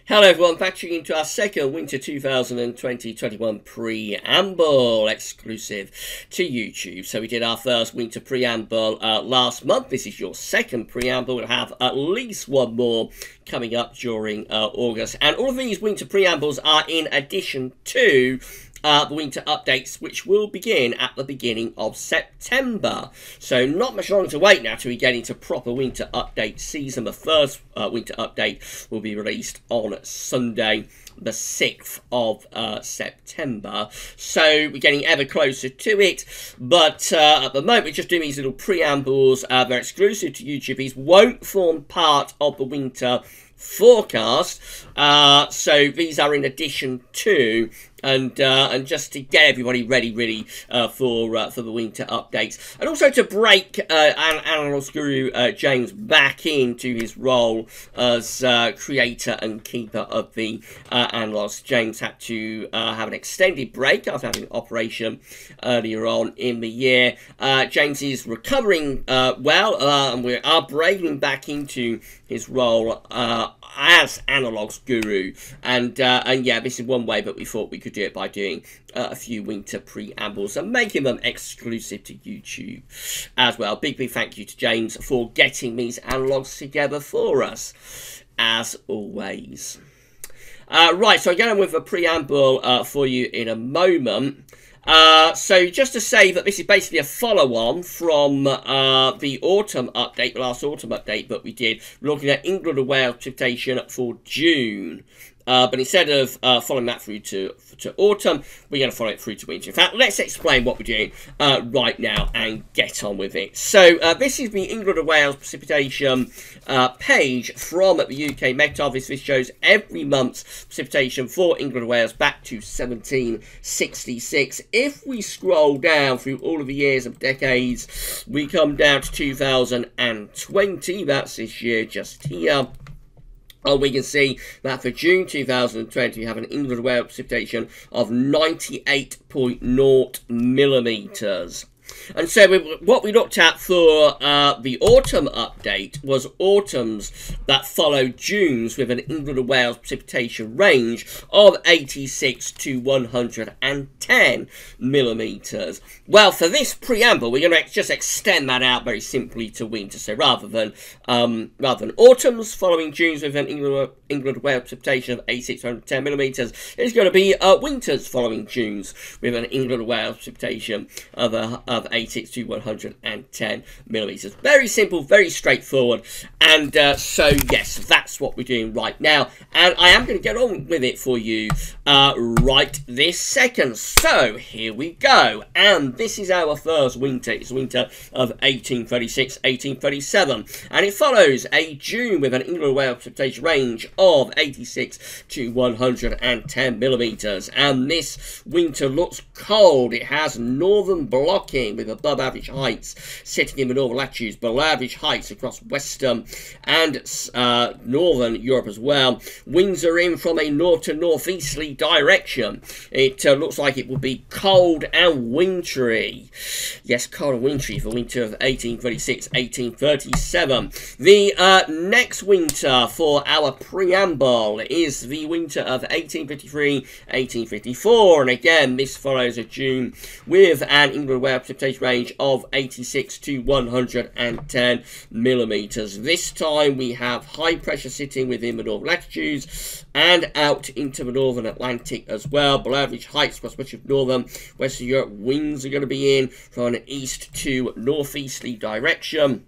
Hello everyone, back tuning into our second Winter 2020-21 preamble exclusive to YouTube. So we did our first Winter preamble last month. This is your second preamble. We'll have at least one more coming up during August. And all of these Winter preambles are in addition to the winter updates, which will begin at the beginning of September. So not much longer to wait now till we get into proper winter update season. The first winter update will be released on Sunday, the 6th of September. So we're getting ever closer to it. But at the moment, we're just doing these little preambles. They're exclusive to YouTube. These won't form part of the winter forecast. So these are in addition to, and just to get everybody ready really for the winter updates, and also to break Analog's Guru James back into his role as creator and keeper of the Analogs. James had to have an extended break after having an operation earlier on in the year. James is recovering well, and we are breaking back into his role as Analog's Guru, and yeah, this is one way that we thought we could do it, by doing a few winter preambles and making them exclusive to YouTube as well. Big thank you to James for getting these analogs together for us, as always. Right, so I'm going with a preamble for you in a moment. So just to say that this is basically a follow-on from the autumn update, the last autumn update that we did. We're looking at England and Wales precipitation for June. But instead of following that through to autumn, we're going to follow it through to winter. In fact, let's explain what we're doing right now and get on with it. So this is the England and Wales precipitation page from the UK Met Office. This shows every month's precipitation for England and Wales back to 1766. If we scroll down through all of the years and decades, we come down to 2020. That's this year just here. We can see that for June 2020, we have an England and Wales precipitation of 98.0 millimetres. And so what we looked at for the autumn update was autumns that followed June's, with an England and Wales precipitation range of 86 to 110 millimetres. Well, for this preamble, we're going to just extend that out very simply to winter. So rather than autumns following June's with an England and Wales precipitation of 86 to 110 millimetres, it's going to be winters following June's with an England and Wales precipitation of 86 to 110 millimetres. Very simple, very straightforward. And so, yes, that's what we're doing right now. And I am going to get on with it for you right this second. So, here we go. And this is our first winter. It's winter of 1836-1837. And it follows a June with an England and Wales precipitation range of 86 to 110 millimetres. And this winter looks cold. It has northern blocking with above average heights sitting in the northern latitudes, below average heights across western and northern Europe as well. Winds are in from a north to northeasterly direction. It looks like it will be cold and wintry. Yes, cold and wintry for winter of 1836-1837. The next winter for our preamble is the winter of 1853-1854, and again this follows a June with an England and Wales precipitation range of 86 to 110 millimetres. This time we have high pressure sitting within the northern latitudes and out into the northern Atlantic as well. Below average heights across much of northern Western Europe. Winds are going to be in from an east to northeasterly direction.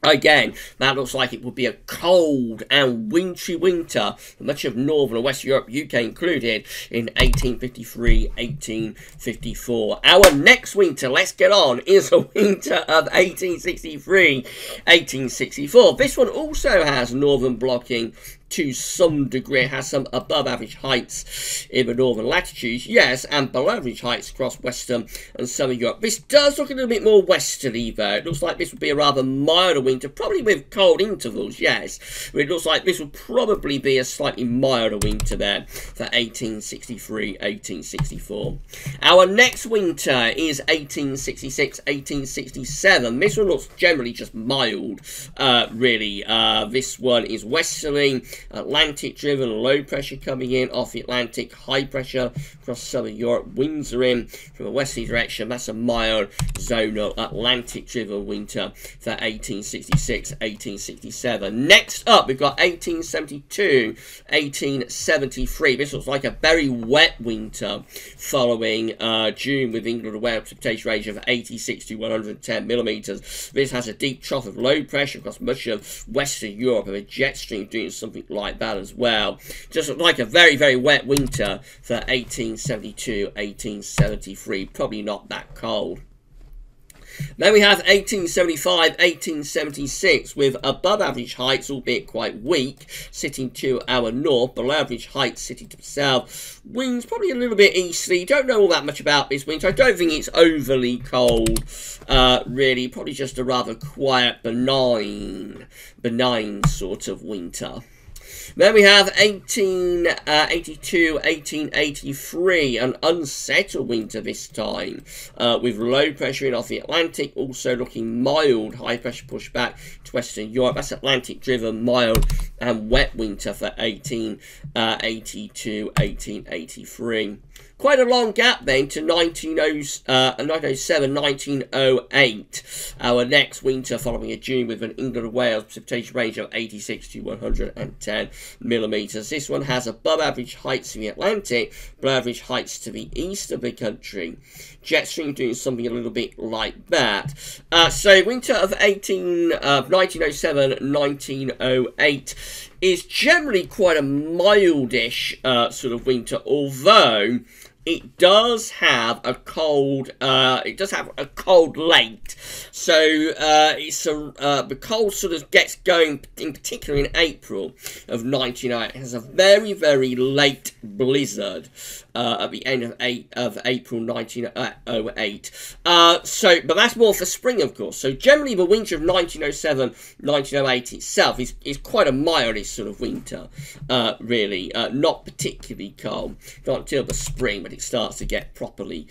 Again, that looks like it would be a cold and wintry winter for much of northern and western Europe, UK included, in 1853-1854. Our next winter, let's get on, is a winter of 1863-1864. This one also has northern blocking to some degree. It has some above average heights in the northern latitudes, yes, and below average heights across western and southern Europe. This does look a little bit more westerly though. It looks like this would be a rather milder winter, probably with cold intervals, yes, but it looks like this would probably be a slightly milder winter there for 1863-1864. Our next winter is 1866-1867. This one looks generally just mild, really. This one is westerly Atlantic-driven, low pressure coming in off the Atlantic, high pressure across southern Europe. Winds are in from a westerly direction. That's a mild zonal Atlantic-driven winter for 1866, 1867. Next up, we've got 1872, 1873. This looks like a very wet winter following June, with England and Wales precipitation range of 86 to 110 millimeters. This has a deep trough of low pressure across much of Western Europe, and a jet stream doing something like that as well. Just like a very, very wet winter for 1872, 1873. Probably not that cold. Then we have 1875, 1876, with above average heights, albeit quite weak, sitting to our north, below average heights sitting to the south. Winds probably a little bit easterly. Don't know all that much about this winter. I don't think it's overly cold, really. Probably just a rather quiet, benign sort of winter. Then we have 1882, 1883, an unsettled winter this time, with low pressure in off the Atlantic, also looking mild, high pressure push back to Western Europe. That's Atlantic-driven, mild and wet winter for 1882, 1883. Quite a long gap then to 1907, 1908. Our next winter following a June with an England and Wales precipitation range of 86 to 110 millimeters. This one has above average heights in the Atlantic, below average heights to the east of the country. Jet stream doing something a little bit like that. So winter of 1907, 1908 is generally quite a mildish sort of winter, although it does have a cold. It does have a cold late. So the cold sort of gets going, in particular in April of 1908. It has a very, very late blizzard at the end of April 1908. But that's more for spring, of course. So generally, the winter of 1907, 1908 itself is quite a mildish sort of winter, really. Not particularly cold. Not until the spring, but it starts to get properly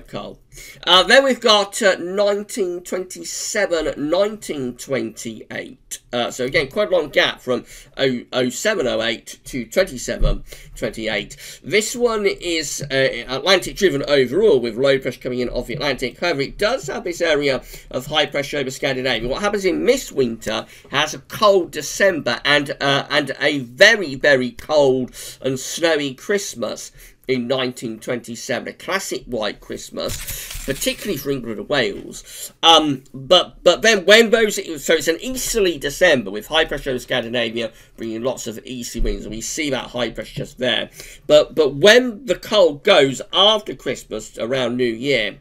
cold. Then we've got 1927, 1928. So again, quite a long gap from 07, 08 to 27, 28. This one is Atlantic-driven overall, with low pressure coming in off the Atlantic. However, it does have this area of high pressure over Scandinavia. What happens in this winter has a cold December and a very, very cold and snowy Christmas in 1927, a classic white Christmas, particularly for England and Wales. But then when those, so it's an easterly December with high pressure over Scandinavia, bringing lots of easterly winds, and we see that high pressure just there. But when the cold goes after Christmas, around New Year,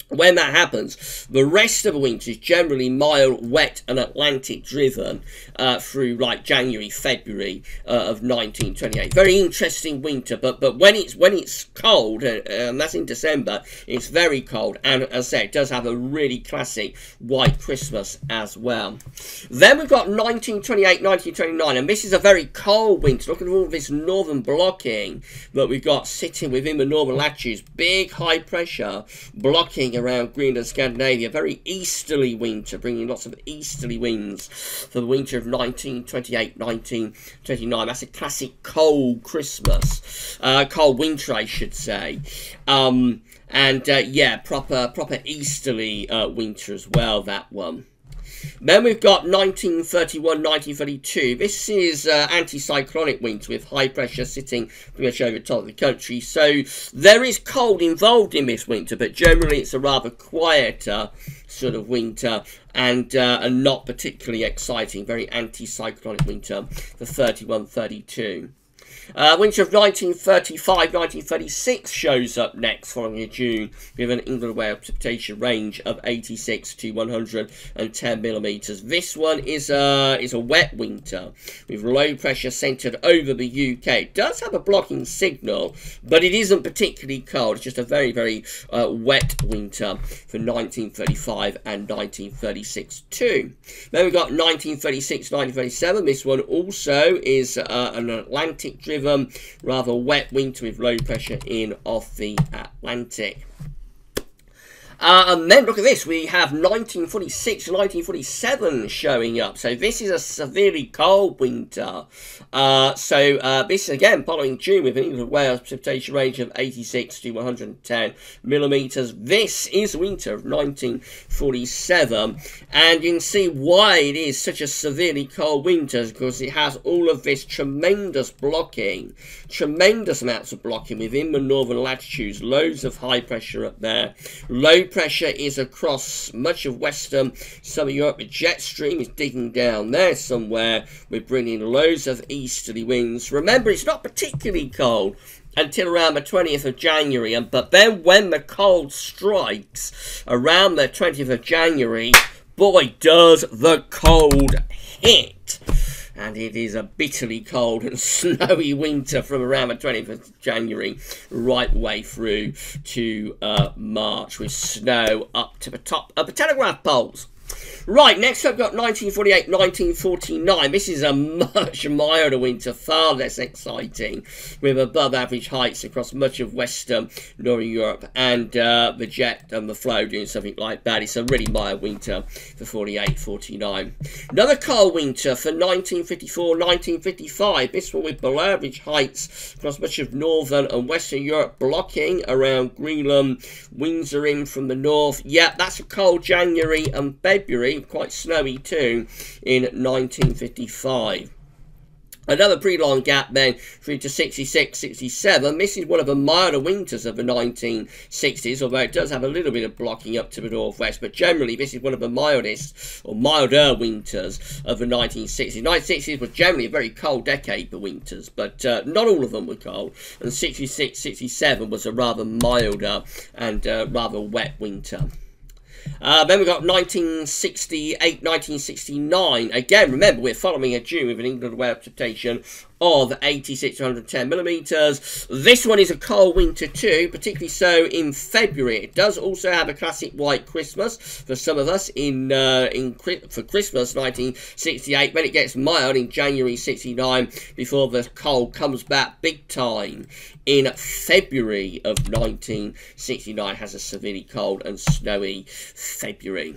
when that happens, the rest of the winter is generally mild, wet, and Atlantic-driven through like January, February of 1928. Very interesting winter, but when it's cold, and that's in December, it's very cold, and as I said, it does have a really classic white Christmas as well. Then we've got 1928, 1929, and this is a very cold winter. Look at all this northern blocking that we've got sitting within the northern latitudes. Big high pressure blocking around Greenland, Scandinavia. Very easterly winter, bringing lots of easterly winds for the winter of 1928, 1929. That's a classic cold Christmas. Cold winter, I should say. Yeah, proper easterly winter as well, that one. Then we've got 1931, 1932. This is anticyclonic winter with high pressure sitting pretty much over the top of the country. So there is cold involved in this winter, but generally it's a rather quieter sort of winter and not particularly exciting. Very anticyclonic winter for 31, 32. Winter of 1935, 1936 shows up next following a June with an England and Wales precipitation range of 86 to 110 millimeters. This one is a wet winter with low pressure centered over the UK. It does have a blocking signal, but it isn't particularly cold. It's just a very, very wet winter for 1935 and 1936 too. Then we've got 1936, 1937. This one also is an Atlantic-driven, rather wet winter with low pressure in off the Atlantic. And then look at this, we have 1946 and 1947 showing up. So this is a severely cold winter. This is again following June with an England Wales precipitation range of 86 to 110 millimeters. This is the winter of 1947, and you can see why it is such a severely cold winter, because it has all of this tremendous blocking, tremendous amounts of blocking within the northern latitudes, loads of high pressure up there. Low pressure is across much of western southern Europe. The jet stream is digging down there somewhere. We're bringing loads of easterly winds. Remember, it's not particularly cold until around the 20th of January, but then when the cold strikes around the 20th of January, boy, does the cold hit. And it is a bitterly cold and snowy winter from around the 20th of January right way through to March, with snow up to the top of the telegraph poles. Right, next I've got 1948, 1949. This is a much milder winter, far less exciting, with above average heights across much of western northern Europe, and the jet and the flow doing something like that. It's a really mild winter for 48, 49. Another cold winter for 1954, 1955. This one with below average heights across much of northern and western Europe, blocking around Greenland. Winds are in from the north. Yeah, that's a cold January and February, quite snowy too, in 1955. Another pretty long gap then through to 66, 67. This is one of the milder winters of the 1960s, although it does have a little bit of blocking up to the northwest. But generally, this is one of the mildest or milder winters of the 1960s. 1960s was generally a very cold decade for winters, but not all of them were cold. And 66, 67 was a rather milder and rather wet winter. Then we've got 1968, 1969. Again, remember, we're following a June with an England Wales precipitation of 86 to 110 millimeters. This one is a cold winter too, particularly so in February. It does also have a classic white Christmas for some of us for Christmas 1968, when it gets mild in January 69 before the cold comes back big time in February of 1969. Has a severely cold and snowy February.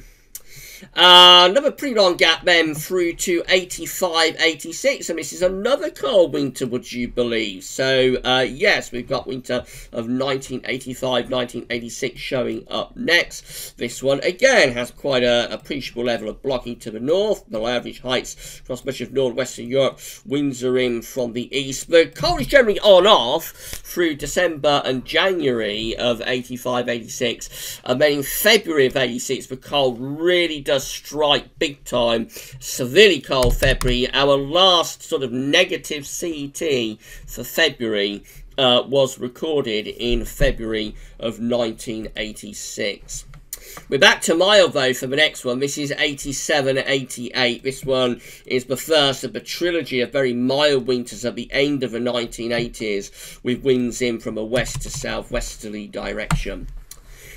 Another pretty long gap then through to 85, 86, and this is another cold winter, would you believe? So, yes, we've got winter of 1985, 1986 showing up next. This one, again, has quite an appreciable level of blocking to the north, below average heights across much of northwestern Europe. Winds are in from the east. The cold is generally on-off through December and January of 85, 86, and then in February of 86, the cold really does strike big time. Severely cold February. Our last sort of negative CET for February was recorded in February of 1986. We're back to mild though for the next one. This is 87, 88. This one is the first of the trilogy of very mild winters at the end of the 1980s, with winds in from a west to southwesterly direction.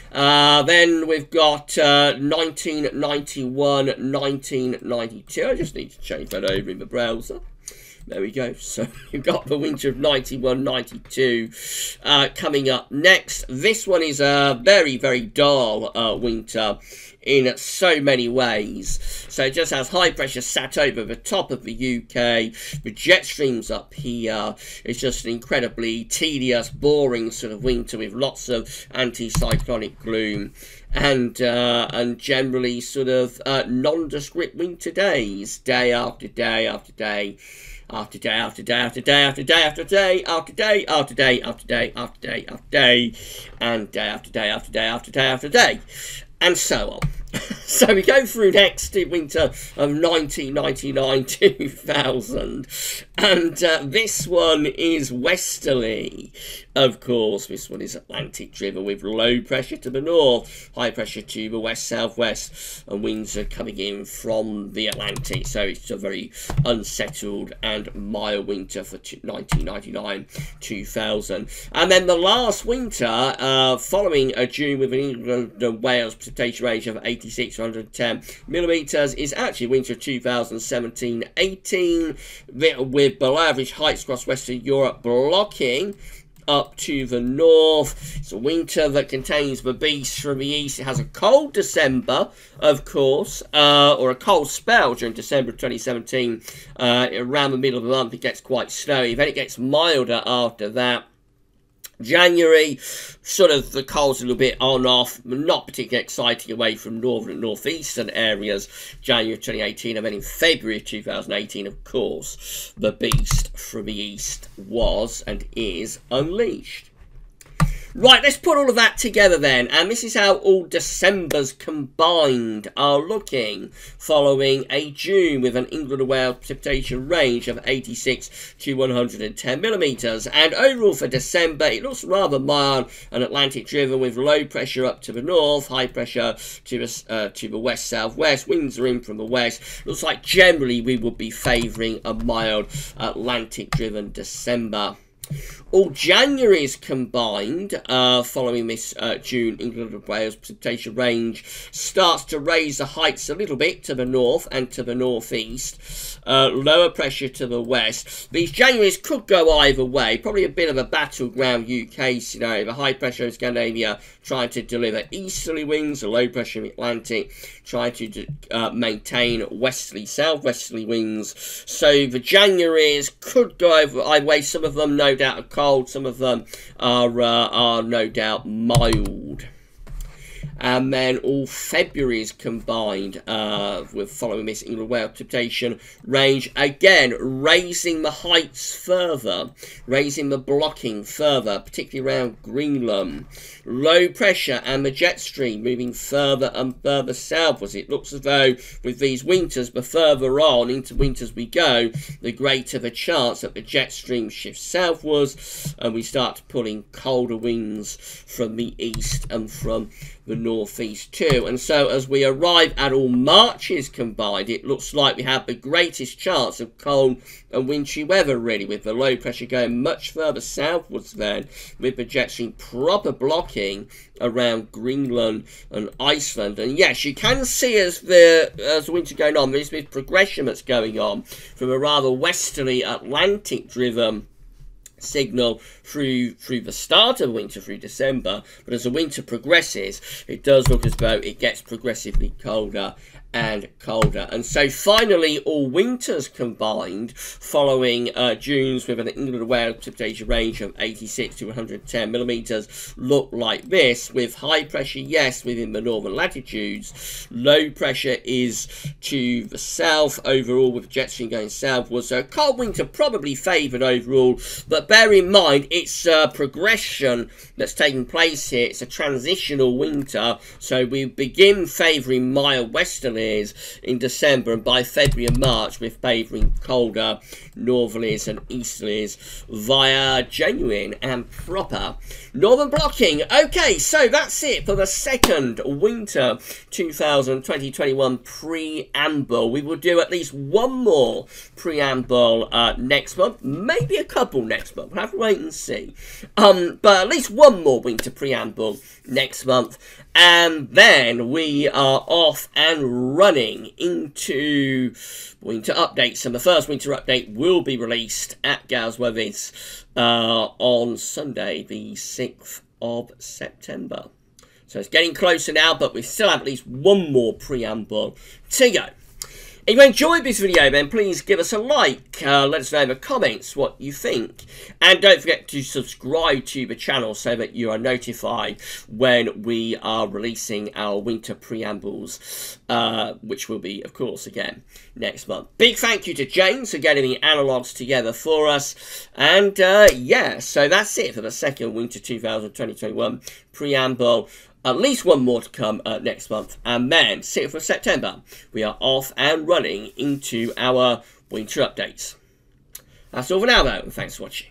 Then we've got 1991, 1992. I just need to change that over in the browser. There we go. So you've got the winter of 91, 92 coming up next. This one is a very, very dull winter in so many ways. So it just has high pressure sat over the top of the UK, the jet streams up here. It's just an incredibly tedious, boring sort of winter with lots of anticyclonic gloom and generally sort of nondescript winter days, day after day after day. After day after day after day after day after day after day after day after day after day after day, and day after day after day after day after day, and so on. So we go through next to winter of 1999-2000, and this one is westerly, of course. This one is Atlantic driven with low pressure to the north, high pressure to the west-southwest, and winds are coming in from the Atlantic. So it's a very unsettled and mild winter for 1999-2000. And then the last winter, following a June with an England and Wales precipitation range of 86 to 110 millimeters, is actually winter of 2017-18, with below average heights across Western Europe, blocking up to the north. It's a winter that contains the beast from the east. It has a cold December, of course, or a cold spell during December of 2017. Around the middle of the month, it gets quite snowy. Then it gets milder after that. January, sort of the cold's a little bit on off, not particularly exciting away from northern and northeastern areas. January 2018, and then in February 2018, of course, the beast from the east was and is unleashed. Right, let's put all of that together then, and this is how all Decembers combined are looking, following a June with an England and Wales precipitation range of 86 to 110 millimetres. And overall for December, it looks rather mild and Atlantic driven, with low pressure up to the north, high pressure to the west-southwest. Winds are in from the west. Looks like generally we would be favouring a mild Atlantic driven December. All January's combined, following this June England and Wales precipitation range, starts to raise the heights a little bit to the north and to the northeast. Lower pressure to the west. These Januaries could go either way. Probably a bit of a battleground UK scenario. The high pressure in Scandinavia trying to deliver easterly winds. The low pressure in the Atlantic trying to maintain westerly, southwesterly winds. So the Januaries could go over either way. Some of them no doubt are cold, some of them are no doubt mild. And then all February's combined with following this England Wales precipitation range, again raising the heights further, raising the blocking further, particularly around Greenland. Low pressure and the jet stream moving further and further southwards. It looks as though with these winters, the further on into winters we go, the greater the chance that the jet stream shifts southwards and we start to pull in colder winds from the east and from the northeast too. And so as we arrive at all Marches combined, it looks like we have the greatest chance of cold and wintry weather, really, with the low pressure going much further southwards then, with the jet stream proper blocking around Greenland and Iceland. And yes, you can see as the winter going on, there's this progression that's going on from a rather westerly Atlantic driven signal through the start of winter, through December, but as the winter progresses, it does look as though it gets progressively colder and colder. And so finally all winters combined, following June's with an England and Wales precipitation range of 86 to 110 millimetres, look like this, with high pressure, yes, within the northern latitudes. Low pressure is to the south overall, with the jet stream going southwards. So a cold winter probably favoured overall, but bear in mind it's a progression that's taking place here. It's a transitional winter, so we begin favouring mild westerlies in December, and by February and March we're favouring colder northerlies and easterlies via genuine and proper northern blocking. Okay, so that's it for the second winter 2020-21 preamble. We will do at least one more preamble next month, maybe a couple next month. We'll have to wait and see. But at least one more winter preamble next month, and then we are off and running into winter updates. And the first winter update will be released at Galsworthy's on Sunday, the 6th of September. So it's getting closer now, but we still have at least one more preamble to go. If you enjoyed this video, then please give us a like, let us know in the comments what you think, and don't forget to subscribe to the channel so that you are notified when we are releasing our winter preambles, which will be, of course, again, next month. Big thank you to James for getting the analogues together for us, and yeah, so that's it for the second winter 2020-21 preamble. At least one more to come next month, and then 6th of September we are off and running into our winter updates. That's all for now though, and thanks for watching.